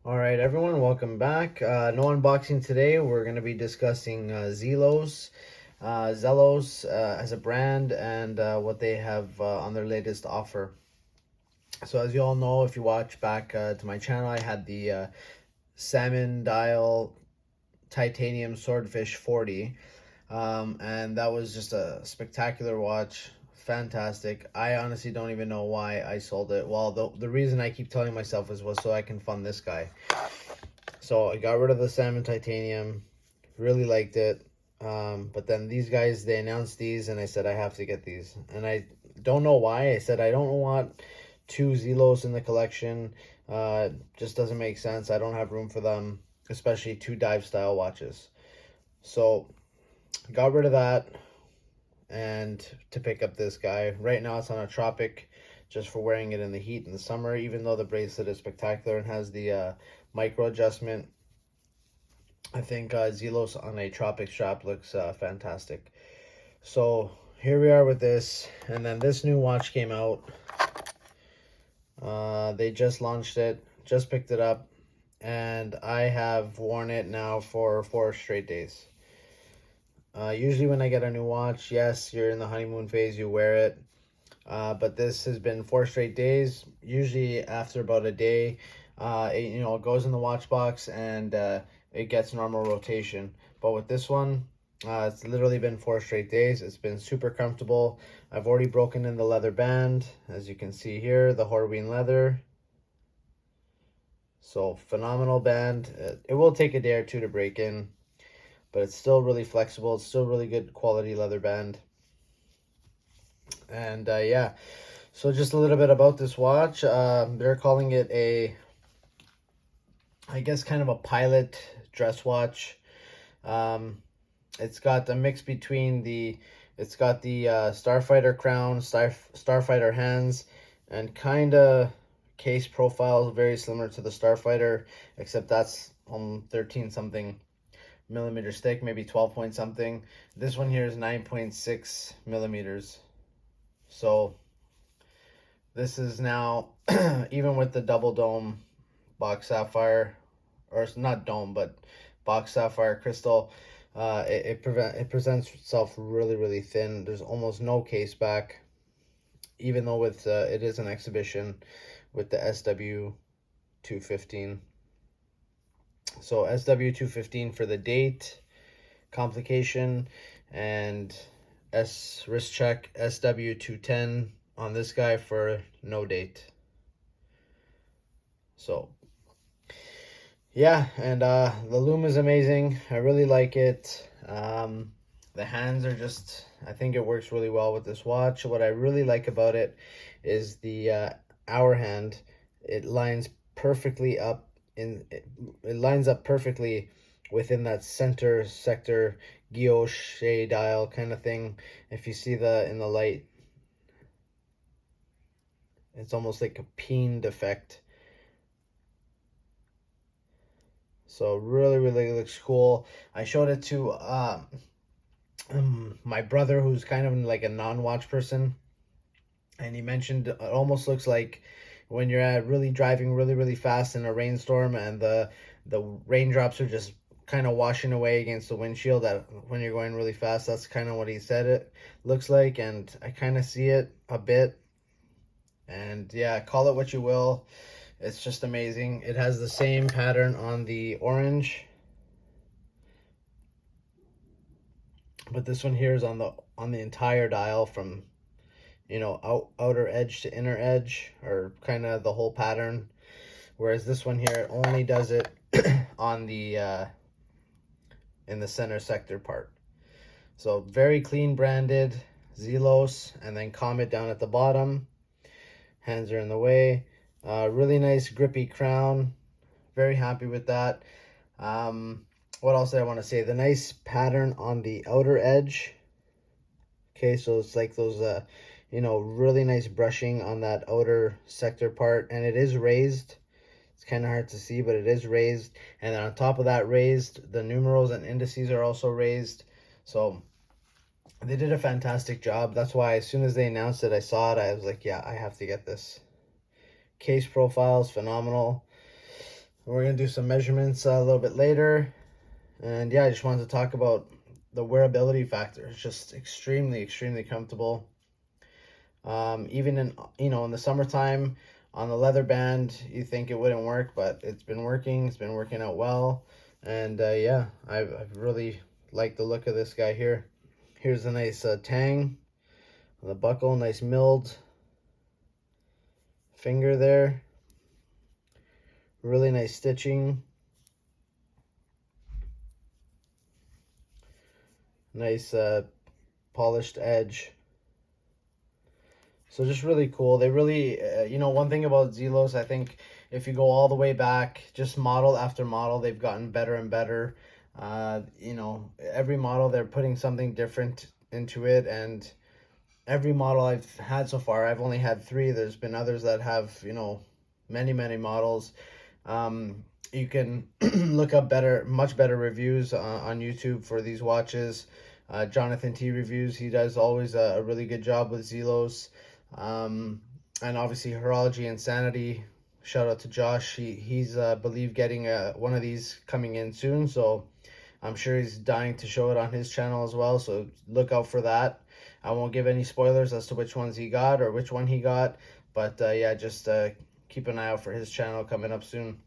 All right, everyone, welcome back. No unboxing today. We're going to be discussing Zelos as a brand and what they have on their latest offer. So, as you all know, if you watch back to my channel, I had the salmon dial titanium swordfish 40, and that was just a spectacular watch. Fantastic. I honestly don't even know why I sold it. Well, the reason I keep telling myself was so I can fund this guy. So I got rid of the salmon titanium, really liked it. But then these guys, they announced these and I said, I have to get these. And I don't know why. I said, I don't want two Zelos in the collection. Just doesn't make sense. I don't have room for them, especially two dive style watches. So got rid of that and to pick up this guy. Right now it's on a Tropic just for wearing it in the heat in the summer, even though the bracelet is spectacular and has the micro adjustment. I think Zelos on a Tropic strap looks fantastic. So here we are with this, and then this new watch came out. They just launched it, just picked it up, and I have worn it now for 4 straight days. Usually when I get a new watch, yes, you're in the honeymoon phase, you wear it. But this has been 4 straight days. Usually after about a day, it goes in the watch box and it gets normal rotation. But with this one, it's literally been 4 straight days. It's been super comfortable. I've already broken in the leather band, as you can see here, the Horween leather. So phenomenal band. It will take a day or two to break in, but it's still really flexible. It's still really good quality leather band. And yeah, so just a little bit about this watch. They're calling it I guess, kind of a pilot dress watch. It's got a mix between it's got the Starfighter crown, Starfighter hands, and kind of case profile very similar to the Starfighter, except that's 13 something millimeters thick, maybe 12 point something. This one here is 9.6 millimeters. So this is now, even with the double dome box sapphire, or it's not dome, but box sapphire crystal, it presents itself really thin. There's almost no case back, even though with it is an exhibition with the SW215. So SW215 for the date, complication, and wrist check SW210 on this guy for no date. So yeah, and the loom is amazing. I really like it. The hands are just, I think it works really well with this watch. What I really like about it is the hour hand. It lines perfectly up it lines up perfectly within that center sector guilloche dial kind of thing. If you see in the light, it's almost like a peened effect. So really looks cool. I showed it to my brother, who's kind of like a non-watch person, and he mentioned it almost looks like when you're driving really fast in a rainstorm and the raindrops are just kind of washing away against the windshield, that when you're going really fast, that's kind of what he said it looks like, and I kind of see it a bit. And yeah, call it what you will, it's just amazing. It has the same pattern on the orange, but this one here is on the entire dial from outer edge to inner edge, or kind of the whole pattern, whereas this one here only does it on the in the center sector part. So very clean branded, Zelos, and then Comet down at the bottom. Hands are in the way. Really nice grippy crown, very happy with that. What else did I want to say? The nice pattern on the outer edge. Okay, so it's like those really nice brushing on that outer sector part, and it is raised. It's kind of hard to see, but it is raised. And then on top of that raised, the numerals and indices are also raised. So they did a fantastic job. That's why as soon as they announced it, I saw it, I was like, yeah, I have to get this. Case profile is phenomenal. We're gonna do some measurements a little bit later. And yeah, I just wanted to talk about the wearability factor. It's just extremely comfortable. Even in, in the summertime on the leather band, you think it wouldn't work, but it's been working. It's been working out well. And yeah, I've really liked the look of this guy here. Here's a nice tang on the buckle, nice milled finger there. Really nice stitching. Nice polished edge. So just really cool. They really, one thing about Zelos, I think if you go all the way back, just model after model, they've gotten better and better. Every model they're putting something different into it, and every model I've had so far, I've only had 3. There's been others that have, many models. You can look up much better reviews on YouTube for these watches. Jonathan T Reviews, he does always a really good job with Zelos. And obviously Horology Insanity, shout out to Josh. He's believe getting one of these coming in soon, so I'm sure he's dying to show it on his channel as well, so look out for that. I won't give any spoilers as to which ones he got or which one he got, but yeah, just keep an eye out for his channel coming up soon.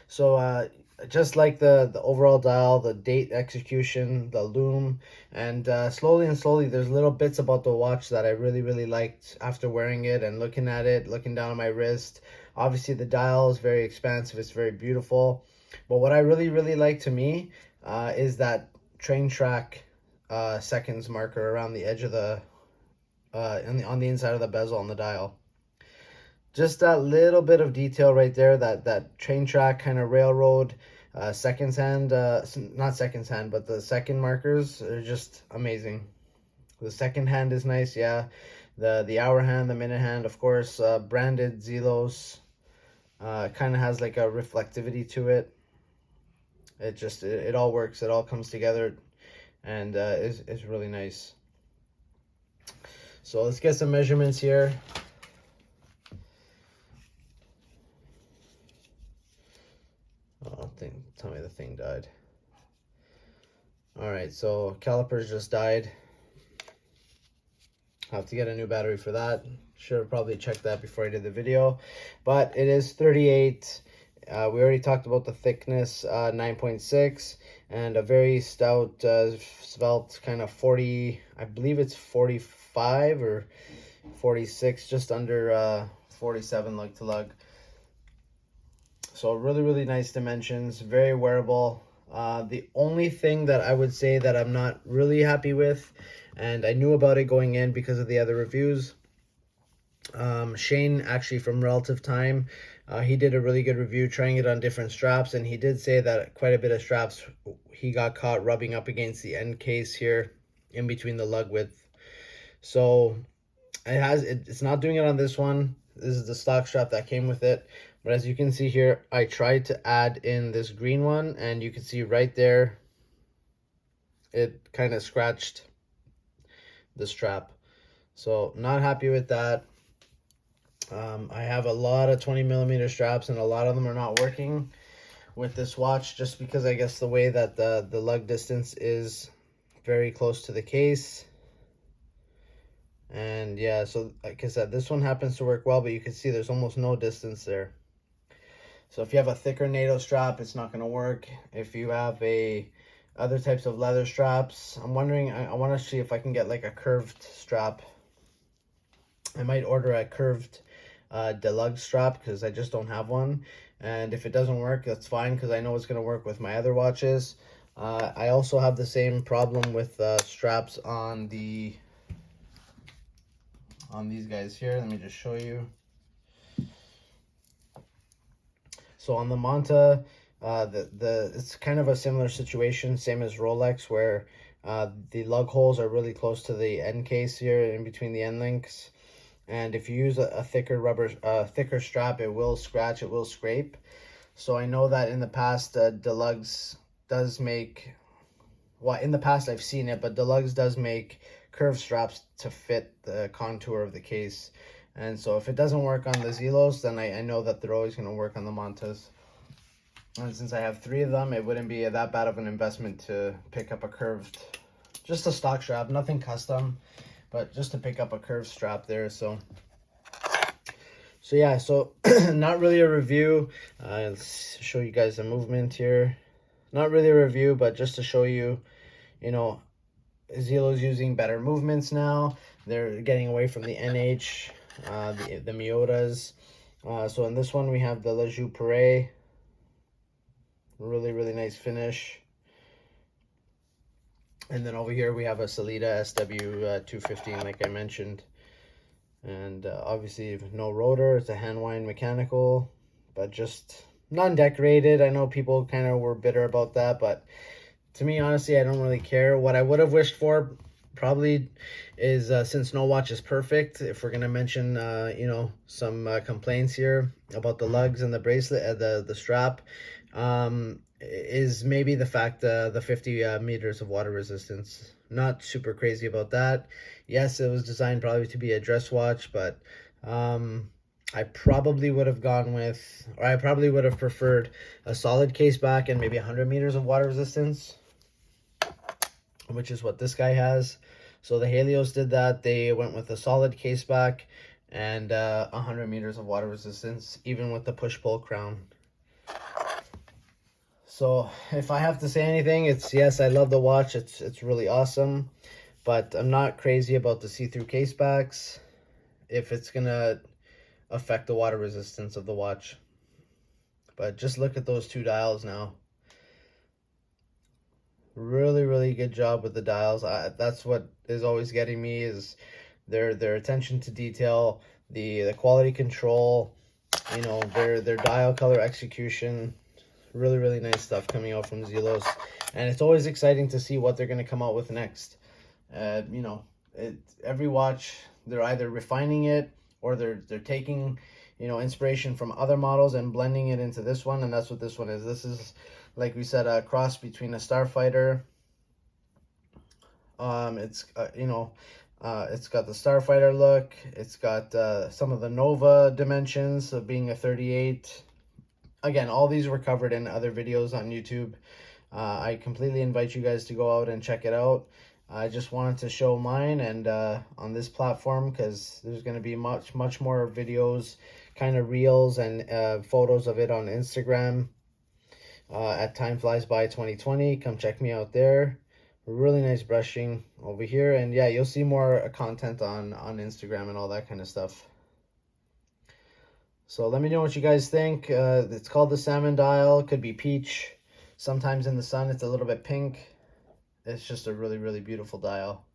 So just like the overall dial, the date execution, the loom, and slowly there's little bits about the watch that I really liked after wearing it and looking at it, looking down at my wrist. Obviously the dial is very expansive, it's very beautiful, but what I really like to me is that train track seconds marker around the edge of the on the inside of the bezel on the dial. Just that little bit of detail right there, that train track kind of railroad seconds hand, not seconds hand, but the second markers are just amazing. The second hand is nice, yeah. The hour hand, the minute hand, of course, branded Zelos, kind of has like a reflectivity to it. It all works, it all comes together, and is really nice. So let's get some measurements here. Oh, tell me the thing died. All right, so calipers just died. I'll have to get a new battery for that. Should have probably checked that before I did the video, but it is 38. We already talked about the thickness, 9.6, and a very stout, svelte kind of 40, I believe it's 45 or 46, just under 47 lug to lug. So really nice dimensions, very wearable. The only thing that I would say that I'm not really happy with, and I knew about it going in because of the other reviews, Shane, actually from Relative Time, he did a really good review trying it on different straps, and he did say that quite a bit of straps he got caught rubbing up against the end case here in between the lug width. So it's not doing it on this one. This is the stock strap that came with it. But as you can see here, I tried to add in this green one, and you can see right there, it kind of scratched the strap. So not happy with that. I have a lot of 20mm straps, and a lot of them are not working with this watch, just because I guess the way that the lug distance is very close to the case. And yeah, so like I said, this one happens to work well, but you can see there's almost no distance there. So if you have a thicker NATO strap, it's not going to work. If you have other types of leather straps, I'm wondering, I want to see if I can get like a curved strap. I might order a curved deluxe strap because I just don't have one. And if it doesn't work, that's fine, because I know it's going to work with my other watches. I also have the same problem with straps on these guys here. Let me just show you. So on the Manta, it's kind of a similar situation, same as Rolex, where the lug holes are really close to the end case here, in between the end links. And if you use a thicker strap, it will scratch, it will scrape. So I know that in the past, Deluxe does make, well, in the past I've seen it, but Deluxe does make curved straps to fit the contour of the case. And so if it doesn't work on the Zelos, then I know that they're always going to work on the Mantas. And since I have 3 of them, it wouldn't be that bad of an investment to pick up a curved, just a stock strap, nothing custom, but just to pick up a curved strap there. So yeah, so not really a review. Let's show you guys the movement here. Not really a review, but just to show you, you know, Zelo's using better movements now. They're getting away from the NH, the Miotas. So in this one, we have the La Joux Puree. Really, really nice finish. And then over here, we have a Salida SW215, like I mentioned. And obviously, no rotor. It's a hand wind mechanical, but just non-decorated. I know people kind of were bitter about that, but to me, honestly, I don't really care. What I would have wished for probably is, since no watch is perfect, if we're going to mention, you know, some complaints here about the lugs and the bracelet, the strap, is maybe the fact the 50 meters of water resistance. Not super crazy about that. Yes, it was designed probably to be a dress watch, but I probably would have gone with, or I probably would have preferred a solid case back and maybe 100 meters of water resistance, which is what this guy has. So the Helios did that. They went with a solid case back and 100 meters of water resistance, even with the push-pull crown. So if I have to say anything, it's yes, I love the watch. It's really awesome, but I'm not crazy about the see-through case backs if it's gonna affect the water resistance of the watch. But just look at those 2 dials now. Really, really good job with the dials. That's what is always getting me, is their attention to detail, the quality control, you know, their dial color execution. Really, really nice stuff coming out from Zelos, and it's always exciting to see what they're going to come out with next. You know, every watch, they're either refining it or they're taking, you know, inspiration from other models and blending it into this one, and that's what this one is. This is, like we said, a cross between a Starfighter. It's you know, it's got the Starfighter look. It's got some of the Nova dimensions of being a 38. Again, all these were covered in other videos on YouTube. I completely invite you guys to go out and check it out. I just wanted to show mine and on this platform, because there's going to be much more videos, kind of reels and photos of it on Instagram at Time Flies By 2020. Come check me out there. Really nice brushing over here, and yeah, you'll see more content on Instagram and all that kind of stuff. So let me know what you guys think. It's called the Salmon Dial. Could be peach. Sometimes in the sun it's a little bit pink. It's just a really, really beautiful dial.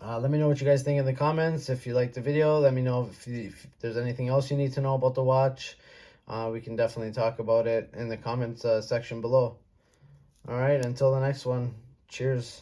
Let me know what you guys think in the comments. If you liked the video, let me know if there's anything else you need to know about the watch. We can definitely talk about it in the comments section below. All right, until the next one. Cheers.